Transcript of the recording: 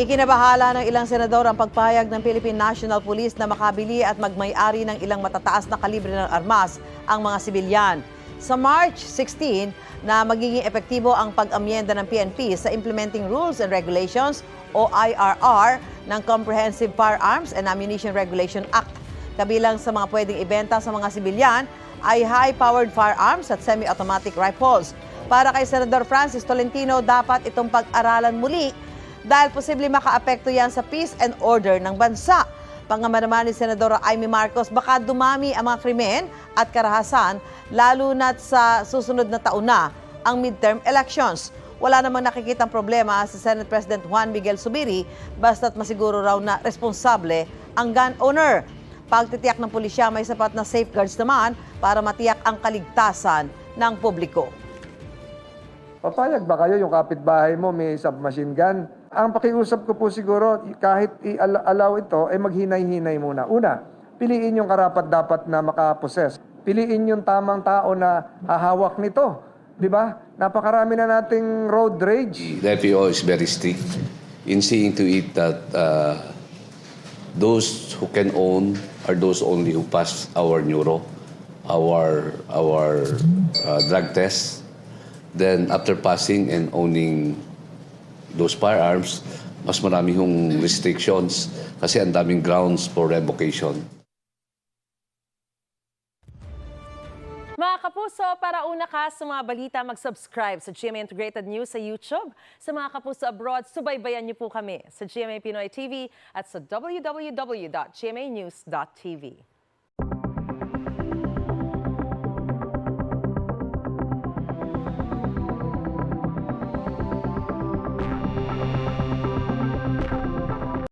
Ikinabahala ng ilang senador ang pagpayag ng Philippine National Police na makabili at magmay-ari ng ilang matataas na kalibre ng armas ang mga sibilyan. Sa March 16 na magiging epektibo ang pag-amyenda ng PNP sa Implementing Rules and Regulations o IRR ng Comprehensive Firearms and Ammunition Regulation Act. Kabilang sa mga pwedeng ibenta sa mga sibilyan ay high-powered firearms at semi-automatic rifles. Para kay Senador Francis Tolentino, dapat itong pag-aralan muli dahil posibleng makaapekto yan sa peace and order ng bansa. Pangamba naman ni Senadora Amy Marcos, baka dumami ang mga krimen at karahasan lalo na't sa susunod na taon na ang midterm elections. Wala namang nakikitang problema sa Senate President Juan Miguel Zubiri basta't masiguro raw na responsable ang gun owner. Pagtitiyak ng pulisya, may sapat na safeguards naman para matiyak ang kaligtasan ng publiko. Papayag ba kayo yung kapitbahay mo may submachine gun? Ang pakiusap ko po siguro, kahit i-allow ito, ay maghinay-hinay muna. Una, piliin yung karapat-dapat na makaposes. Piliin yung tamang tao na hahawak nito. Di ba? Napakarami na nating road rage. The FAO is very strict in seeing to it that those who can own are those only who pass our neuro, our drug test. Then after passing and owning those firearms, mas marami yung restrictions kasi ang daming grounds for revocation. Mga kapuso, para una ka sa mga balita, mag-subscribe sa GMA Integrated News sa YouTube. Sa mga kapuso abroad, subaybayan niyo po kami sa GMA Pinoy TV at sa www.gmanews.tv.